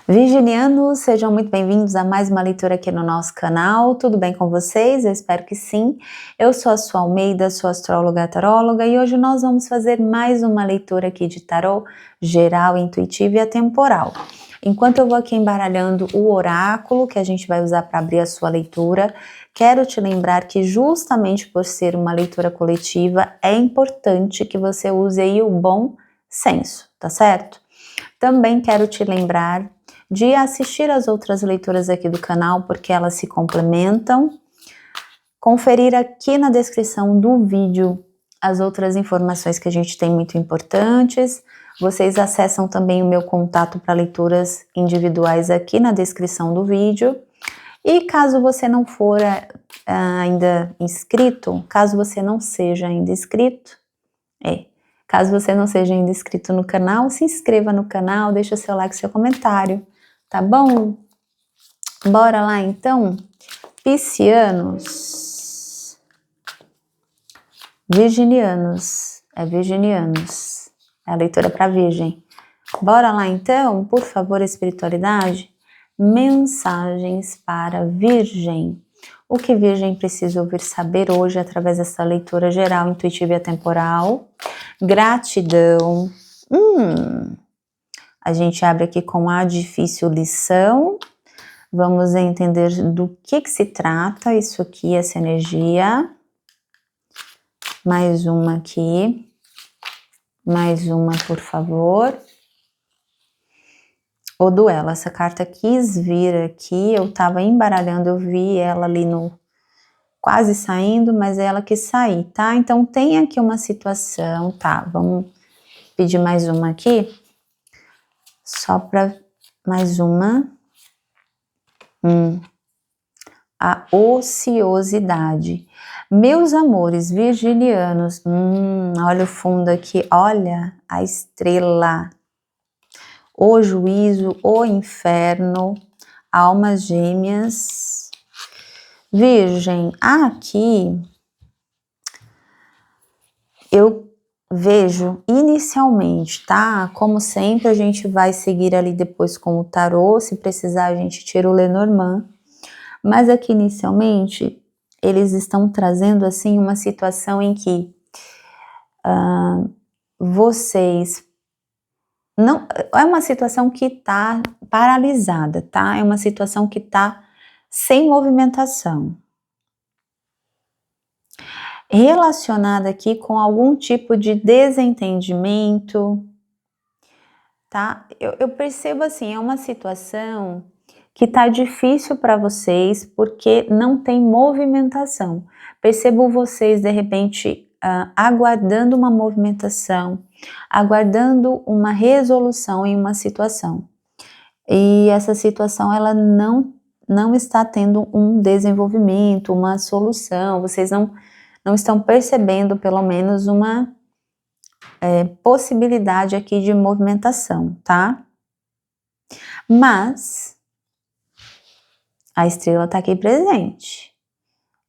Virginianos, sejam muito bem-vindos a mais uma leitura aqui no nosso canal. Tudo bem com vocês? Eu espero que sim. Eu sou a Su Almeida, sou astróloga taróloga e hoje nós vamos fazer mais uma leitura aqui de tarô geral, intuitivo e atemporal. Enquanto eu vou aqui embaralhando o oráculo que a gente vai usar para abrir a sua leitura, quero te lembrar que justamente por ser uma leitura coletiva, é importante que você use aí o bom senso, tá certo? Também quero te lembrar de assistir as outras leituras aqui do canal, porque elas se complementam. Conferir aqui na descrição do vídeo as outras informações que a gente tem muito importantes. Vocês acessam também o meu contato para leituras individuais aqui na descrição do vídeo. E caso você não for ainda inscrito, caso você não seja ainda inscrito, caso você não seja ainda inscrito no canal, se inscreva no canal, deixa seu like, seu comentário, tá bom? Bora lá então? Piscianos, virginianos, virginianos, é a leitura para virgem. Bora lá então, por favor, espiritualidade, mensagens para virgem. O que virgem precisa ouvir saber hoje através dessa leitura geral, intuitiva e atemporal. Gratidão. A gente abre aqui com a difícil lição. Vamos entender do que se trata isso aqui, essa energia. Mais uma aqui. Mais uma, por favor. O duelo. Essa carta quis vir aqui. Eu tava embaralhando, eu vi ela ali no... quase saindo, mas ela quis sair, tá? Então tem aqui uma situação, tá? Vamos pedir mais uma aqui. Só para mais uma. A ociosidade. Meus amores virginianos, olha o fundo aqui, olha a estrela, o juízo, o inferno, almas gêmeas. Virgem, aqui eu vejo inicialmente, tá? Como sempre, a gente vai seguir ali depois com o tarô, se precisar a gente tira o Lenormand. Mas aqui inicialmente, eles estão trazendo assim uma situação em que vocês... não, é uma situação que tá paralisada, tá? É uma situação que tá sem movimentação. Relacionada aqui com algum tipo de desentendimento, tá? Eu percebo assim, é uma situação que tá difícil para vocês porque não tem movimentação. Percebo vocês de repente aguardando uma movimentação, aguardando uma resolução em uma situação. E essa situação ela não está tendo um desenvolvimento, uma solução, vocês não estão percebendo pelo menos uma possibilidade aqui de movimentação, tá? Mas a estrela está aqui presente.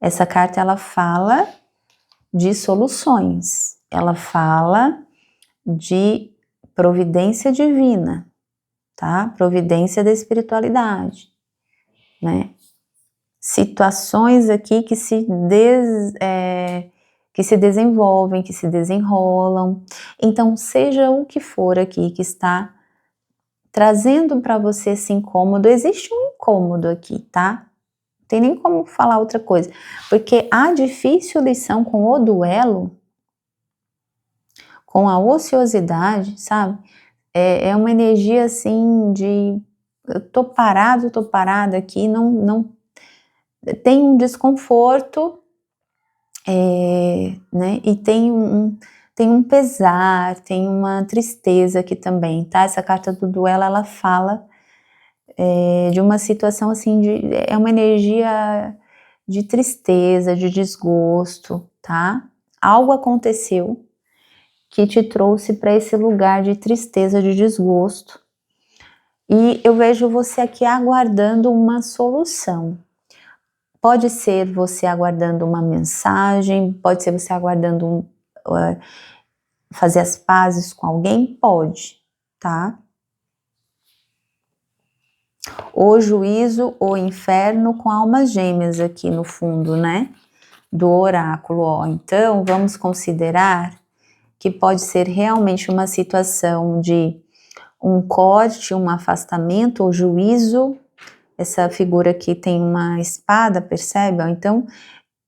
Essa carta ela fala de soluções, ela fala de providência divina, tá? Providência da espiritualidade, né? Situações aqui que se desenvolvem, que se desenrolam. Então, seja o que for aqui que está trazendo para você esse incômodo, existe um incômodo aqui, tá? Não tem nem como falar outra coisa, porque a difícil lição com o duelo, com a ociosidade, sabe? É uma energia assim de eu tô parada aqui, não tem um desconforto, né? E tem um pesar, tem uma tristeza aqui também, tá? Essa carta do duelo, ela fala de uma situação assim, é uma energia de tristeza, de desgosto, tá? Algo aconteceu que te trouxe para esse lugar de tristeza, de desgosto. E eu vejo você aqui aguardando uma solução. Pode ser você aguardando uma mensagem, pode ser você aguardando fazer as pazes com alguém, pode, tá? o juízo, o inferno com almas gêmeas aqui no fundo, né? Do oráculo, ó. Então, vamos considerar que pode ser realmente uma situação de um corte, um afastamento ou juízo. Essa figura aqui tem uma espada, percebe? Então,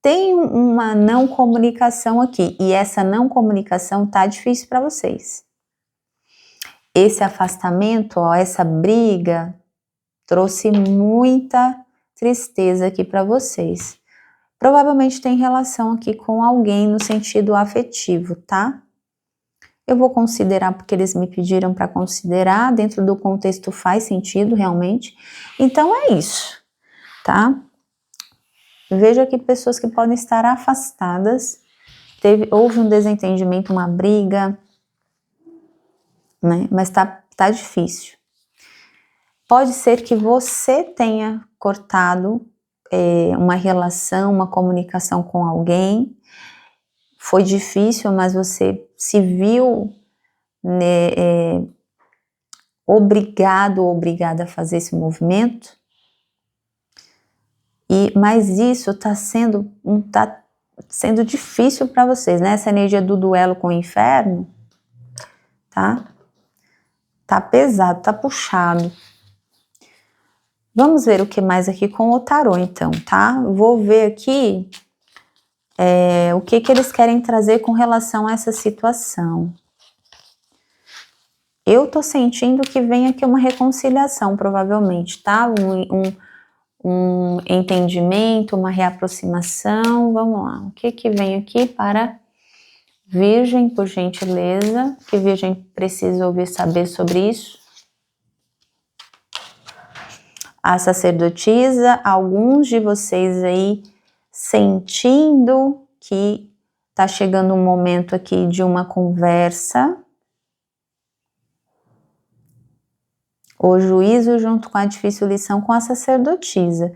tem uma não comunicação aqui, e essa não comunicação tá difícil para vocês. Esse afastamento, ó, essa briga, trouxe muita tristeza aqui para vocês. Provavelmente tem relação aqui com alguém no sentido afetivo, tá? Eu vou considerar porque eles me pediram para considerar, dentro do contexto faz sentido realmente. Então é isso, tá? Veja aqui pessoas que podem estar afastadas, houve um desentendimento, uma briga, né? Mas tá difícil. Pode ser que você tenha cortado uma relação, uma comunicação com alguém, foi difícil, mas você se viu, né, obrigado ou obrigada a fazer esse movimento, mas isso tá sendo difícil para vocês, né? Essa energia do duelo com o inferno, tá? Tá pesado, tá puxado. Vamos ver o que mais aqui com o tarô, então, tá? Vou ver aqui o que eles querem trazer com relação a essa situação. Eu tô sentindo que vem aqui uma reconciliação, provavelmente, tá? Um entendimento, uma reaproximação. Vamos lá, o que vem aqui para Virgem, por gentileza? Que Virgem precisa ouvir saber sobre isso? A sacerdotisa, alguns de vocês aí sentindo que tá chegando um momento aqui de uma conversa. O juízo junto com a difícil lição com a sacerdotisa.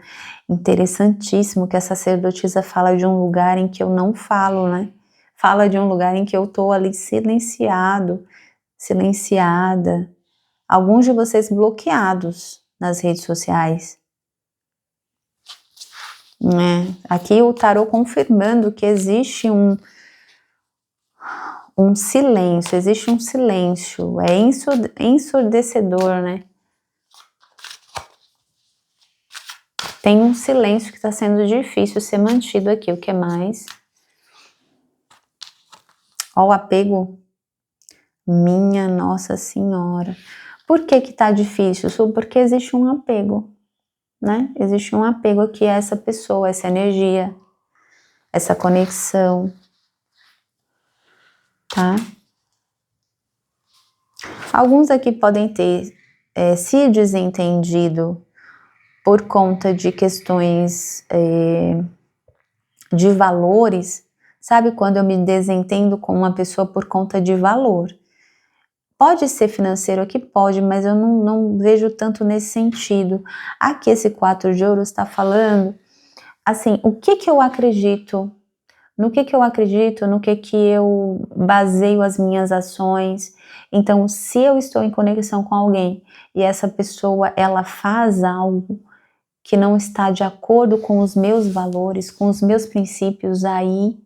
Interessantíssimo que a sacerdotisa fala de um lugar em que eu não falo, né? Fala de um lugar em que eu tô ali silenciado, silenciada. Alguns de vocês bloqueados nas redes sociais. Aqui o tarô confirmando que existe um silêncio, existe um silêncio, é ensurdecedor, né? Tem um silêncio que está sendo difícil ser mantido aqui. O que mais? Ó, o apego. Minha Nossa Senhora. Por que tá difícil? Porque existe um apego, né? Existe um apego aqui a essa pessoa, essa energia, essa conexão, tá? Alguns aqui podem ter se desentendido por conta de questões de valores. Sabe quando eu me desentendo com uma pessoa por conta de valor? Pode ser financeiro aqui? Pode, mas eu não vejo tanto nesse sentido. Aqui esse 4 de ouros está falando, assim, o que eu acredito, no que eu acredito, no que eu baseio as minhas ações. Então, se eu estou em conexão com alguém e essa pessoa, ela faz algo que não está de acordo com os meus valores, com os meus princípios, aí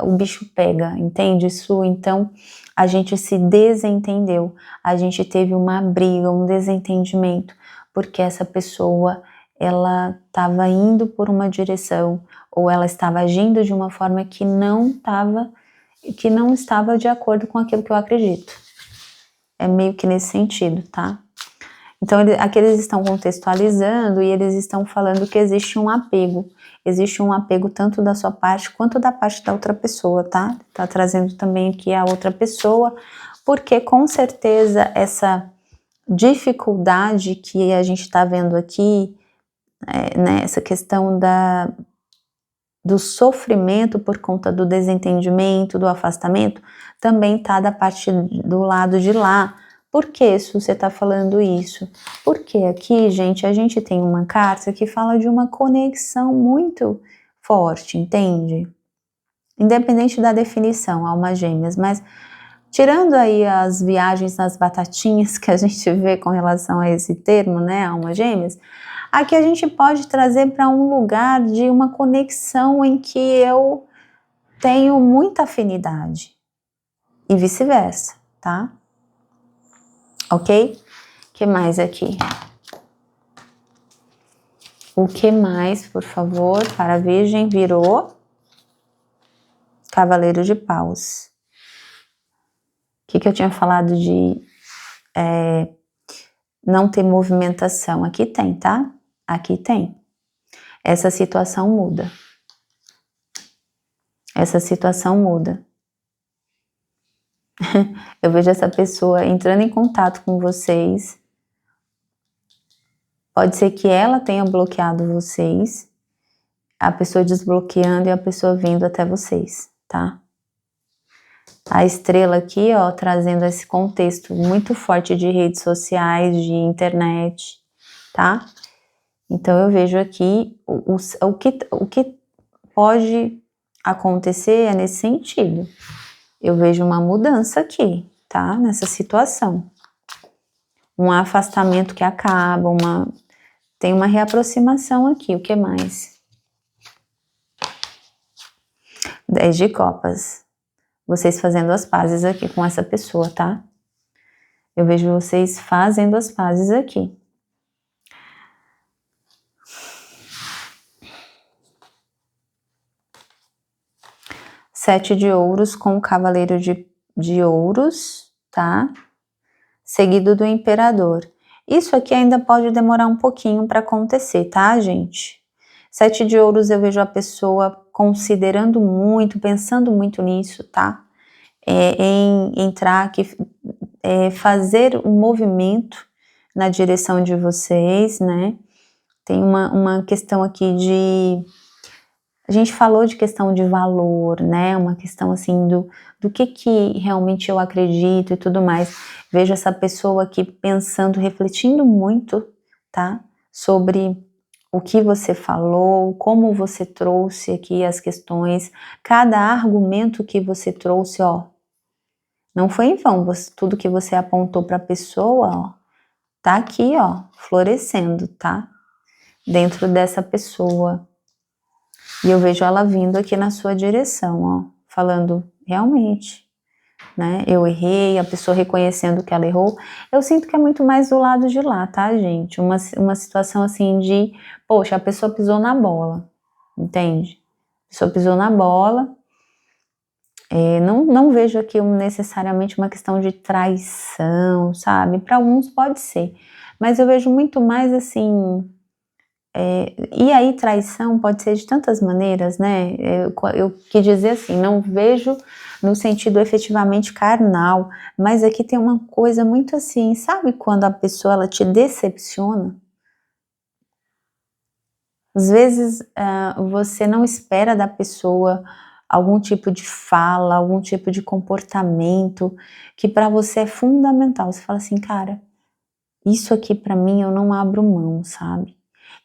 o bicho pega, entende isso? Então, a gente se desentendeu, a gente teve uma briga, um desentendimento, porque essa pessoa, ela estava indo por uma direção, ou ela estava agindo de uma forma que não estava de acordo com aquilo que eu acredito. É meio que nesse sentido, tá? Então, aqui eles estão contextualizando e eles estão falando que existe um apego. Existe um apego tanto da sua parte quanto da parte da outra pessoa, tá? Tá trazendo também aqui a outra pessoa, porque com certeza essa dificuldade que a gente tá vendo aqui, né, essa questão do sofrimento por conta do desentendimento, do afastamento, também tá da parte do lado de lá. Por que você está falando isso? Porque aqui, gente, a gente tem uma carta que fala de uma conexão muito forte, entende? Independente da definição, almas gêmeas, mas Tirando aí as viagens nas batatinhas que a gente vê com relação a esse termo, né, almas gêmeas, aqui a gente pode trazer para um lugar de uma conexão em que eu tenho muita afinidade e vice-versa, tá? Ok? O que mais aqui? O que mais, por favor, para a Virgem? Virou Cavaleiro de Paus. O que eu tinha falado de não ter movimentação? Aqui tem, tá? Aqui tem. Essa situação muda. Essa situação muda. Eu vejo essa pessoa entrando em contato com vocês. Pode ser que ela tenha bloqueado vocês, a pessoa desbloqueando e a pessoa vindo até vocês, tá? A estrela aqui, ó, trazendo esse contexto muito forte de redes sociais, de internet, tá? Então eu vejo aqui o que pode acontecer é nesse sentido. Eu vejo uma mudança aqui, tá? Nessa situação. Um afastamento que acaba, tem uma reaproximação aqui. O que mais? 10 de copas. Vocês fazendo as pazes aqui com essa pessoa, tá? Eu vejo vocês fazendo as pazes aqui. Sete de ouros com o cavaleiro de ouros, tá? Seguido do imperador. Isso aqui ainda pode demorar um pouquinho para acontecer, tá, gente? Sete de ouros eu vejo a pessoa considerando muito, pensando muito nisso, tá? Em entrar aqui, fazer um movimento na direção de vocês, né? Tem uma questão aqui de... A gente falou de questão de valor, né? Uma questão assim do que realmente eu acredito e tudo mais. Vejo essa pessoa aqui pensando, refletindo muito, tá? Sobre o que você falou, como você trouxe aqui as questões, cada argumento que você trouxe, ó. Não foi em vão, tudo que você apontou para a pessoa, ó, tá aqui, ó, florescendo, tá? Dentro dessa pessoa. E eu vejo ela vindo aqui na sua direção, ó, falando, realmente, né, eu errei, a pessoa reconhecendo que ela errou. Eu sinto que é muito mais do lado de lá, tá, gente? Uma situação assim de, poxa, a pessoa pisou na bola, entende? A pessoa pisou na bola. Não vejo aqui necessariamente uma questão de traição, sabe? Para alguns pode ser, mas eu vejo muito mais assim... e aí traição pode ser de tantas maneiras, né? Eu quis dizer assim, não vejo no sentido efetivamente carnal, mas aqui tem uma coisa muito assim, sabe quando a pessoa ela te decepciona? Às vezes você não espera da pessoa algum tipo de fala, algum tipo de comportamento que para você é fundamental. Você fala assim, cara, isso aqui para mim eu não abro mão, sabe?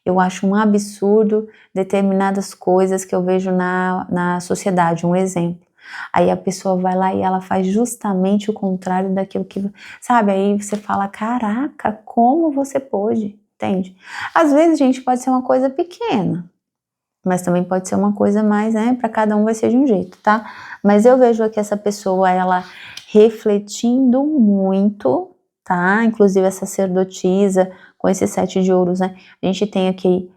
Eu acho um absurdo determinadas coisas que eu vejo na sociedade, um exemplo. Aí a pessoa vai lá e ela faz justamente o contrário daquilo que... Sabe, aí você fala, caraca, como você pôde, entende? Às vezes, gente, pode ser uma coisa pequena, mas também pode ser uma coisa mais, né, para cada um vai ser de um jeito, tá? Mas eu vejo aqui essa pessoa, ela refletindo muito, tá? Inclusive a sacerdotisa, com esse 7 de ouros, né? A gente tem aqui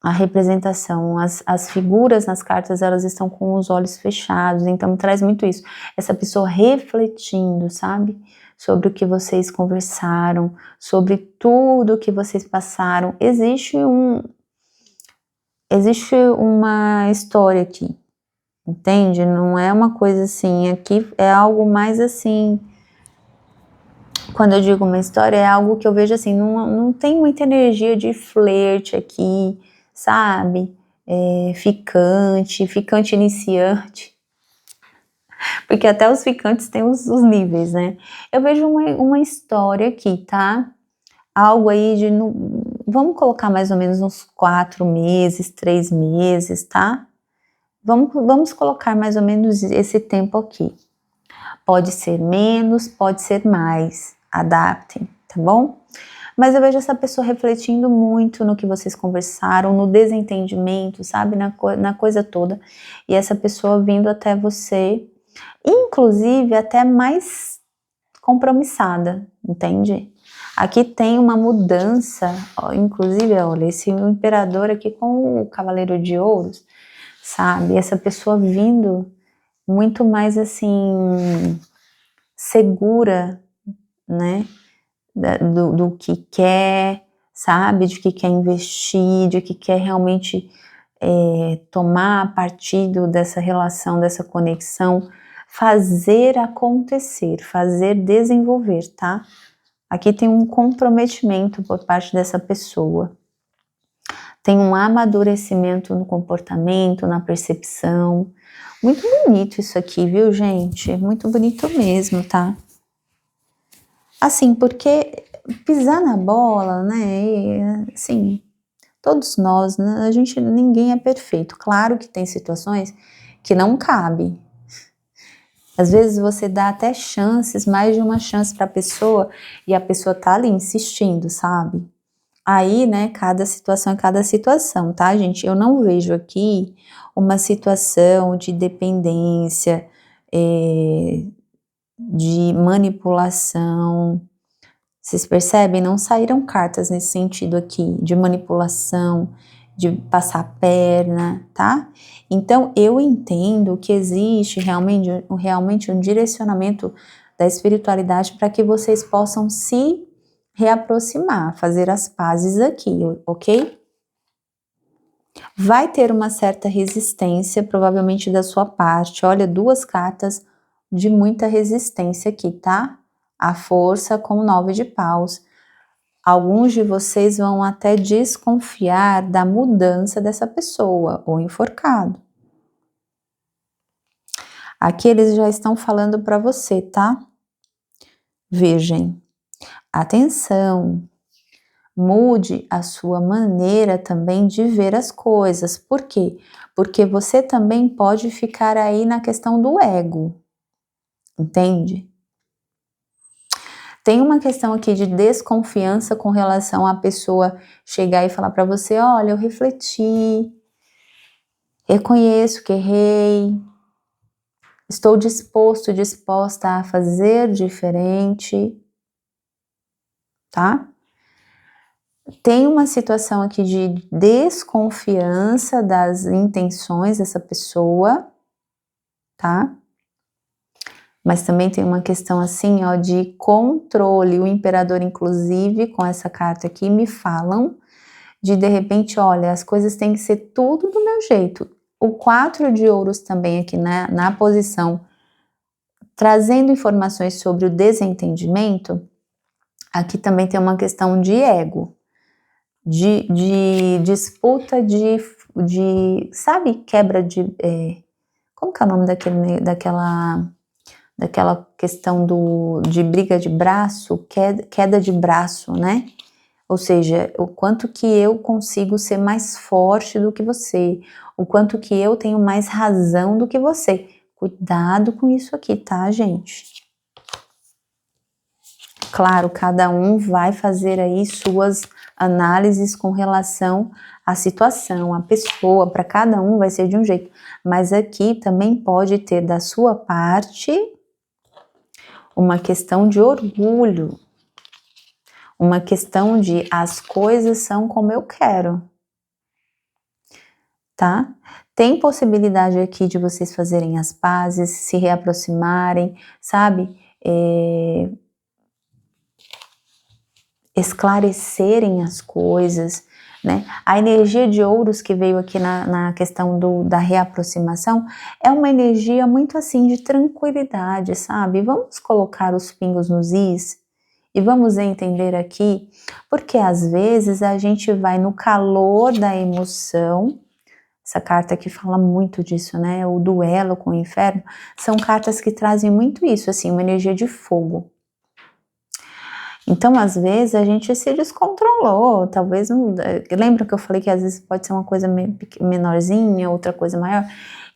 a representação, as figuras nas cartas, elas estão com os olhos fechados, então traz muito isso. Essa pessoa refletindo, sabe? Sobre o que vocês conversaram, sobre tudo que vocês passaram. Existe uma história aqui, entende? Não é uma coisa assim, aqui é algo mais assim... Quando eu digo uma história, é algo que eu vejo assim, não tem muita energia de flerte aqui, sabe? Ficante iniciante. Porque até os ficantes têm os níveis, né? Eu vejo uma história aqui, tá? Algo aí de... Vamos colocar mais ou menos uns 4 meses, 3 meses, tá? Vamos colocar mais ou menos esse tempo aqui. Pode ser menos, pode ser mais. Adaptem, tá bom? Mas eu vejo essa pessoa refletindo muito no que vocês conversaram, no desentendimento, sabe? Na coisa toda. E essa pessoa vindo até você, inclusive até mais compromissada, entende? Aqui tem uma mudança, ó, inclusive, olha, esse imperador aqui com o cavaleiro de ouros, sabe? Essa pessoa vindo muito mais assim, segura, né? Do que quer, sabe? De que quer investir, de que quer realmente tomar partido dessa relação, dessa conexão, fazer acontecer, fazer desenvolver, tá? Aqui tem um comprometimento por parte dessa pessoa. Tem um amadurecimento no comportamento, na percepção. Muito bonito isso aqui, viu, gente? Muito bonito mesmo, tá? Assim, porque pisar na bola, né? E, assim, todos nós, né, ninguém é perfeito. Claro que tem situações que não cabe. Às vezes você dá até chances, mais de uma chance para a pessoa, e a pessoa tá ali insistindo, sabe? Aí, né, cada situação é cada situação, tá, gente? Eu não vejo aqui uma situação de dependência, de manipulação. Vocês percebem? Não saíram cartas nesse sentido aqui, de manipulação, de passar a perna, tá? Então, eu entendo que existe realmente um direcionamento da espiritualidade para que vocês possam se reaproximar, fazer as pazes aqui, ok? Vai ter uma certa resistência, provavelmente da sua parte. Olha, duas cartas de muita resistência aqui, tá? A força com o 9 de paus. Alguns de vocês vão até desconfiar da mudança dessa pessoa, ou enforcado. Aqui eles já estão falando para você, tá? Virgem, atenção, mude a sua maneira também de ver as coisas. Por quê? Porque você também pode ficar aí na questão do ego, entende? Tem uma questão aqui de desconfiança com relação à pessoa chegar e falar para você, olha, eu refleti, reconheço que errei, estou disposta a fazer diferente, tá? Tem uma situação aqui de desconfiança das intenções dessa pessoa, tá? Mas também tem uma questão assim, ó, de controle. O imperador, inclusive, com essa carta aqui, me falam de repente, olha, as coisas têm que ser tudo do meu jeito. O 4 de ouros também aqui na posição, trazendo informações sobre o desentendimento, aqui também tem uma questão de ego, de disputa, sabe, quebra de... como que é o nome daquela questão de briga de braço, queda de braço, né? Ou seja, o quanto que eu consigo ser mais forte do que você, o quanto que eu tenho mais razão do que você. Cuidado com isso aqui, tá, gente? Claro, cada um vai fazer aí suas análises com relação à situação, à pessoa, para cada um vai ser de um jeito. Mas aqui também pode ter da sua parte uma questão de orgulho, uma questão de as coisas são como eu quero, tá? Tem possibilidade aqui de vocês fazerem as pazes, se reaproximarem, sabe? Esclarecerem as coisas, né? A energia de ouros que veio aqui na questão da reaproximação é uma energia muito assim de tranquilidade, sabe? Vamos colocar os pingos nos is e vamos entender aqui, porque às vezes a gente vai no calor da emoção. Essa carta aqui fala muito disso, né? O duelo com o inferno são cartas que trazem muito isso, assim, uma energia de fogo. Então, às vezes, a gente se descontrolou, talvez, lembra que eu falei que às vezes pode ser uma coisa menorzinha, outra coisa maior?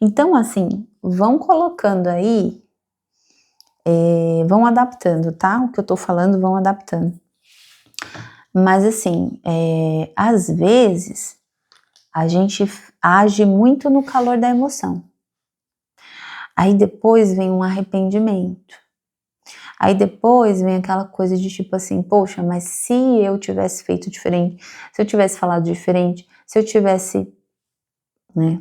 Então, assim, vão colocando aí vão adaptando, tá? O que eu tô falando, vão adaptando. Mas assim, às vezes, a gente age muito no calor da emoção. Aí depois vem um arrependimento. Aí depois vem aquela coisa de tipo assim, poxa, mas se eu tivesse feito diferente, se eu tivesse falado diferente, se eu tivesse, né?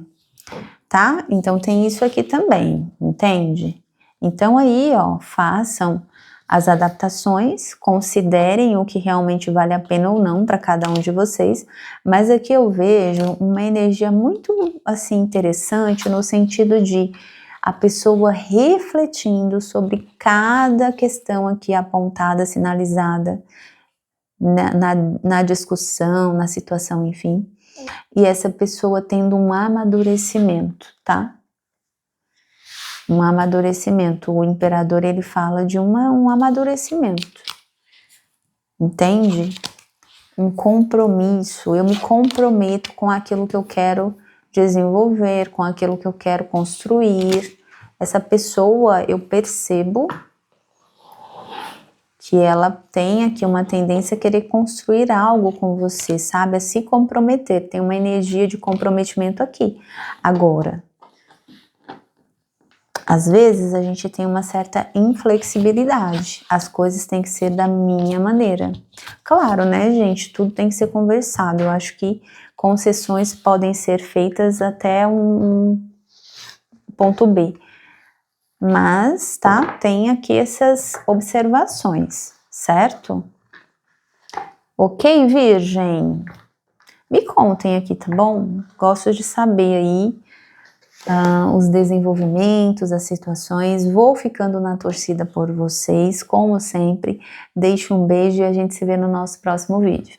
Tá? Então tem isso aqui também, entende? Então aí, ó, façam as adaptações, considerem o que realmente vale a pena ou não para cada um de vocês, mas aqui eu vejo uma energia muito, assim, interessante no sentido de a pessoa refletindo sobre cada questão aqui apontada, sinalizada na discussão, na situação, enfim, e essa pessoa tendo um amadurecimento, tá? Um amadurecimento. O imperador, ele fala de um amadurecimento, entende? Um compromisso. Eu me comprometo com aquilo que eu quero desenvolver, com aquilo que eu quero construir. Essa pessoa, eu percebo que ela tem aqui uma tendência a querer construir algo com você, sabe? A se comprometer. Tem uma energia de comprometimento aqui. Agora, às vezes a gente tem uma certa inflexibilidade, as coisas têm que ser da minha maneira. Claro, né, gente, tudo tem que ser conversado, eu acho que concessões podem ser feitas até um ponto B. Mas, tá, tem aqui essas observações, certo? Ok, Virgem? Me contem aqui, tá bom? Gosto de saber aí os desenvolvimentos, as situações. Vou ficando na torcida por vocês, como sempre. Deixo um beijo e a gente se vê no nosso próximo vídeo.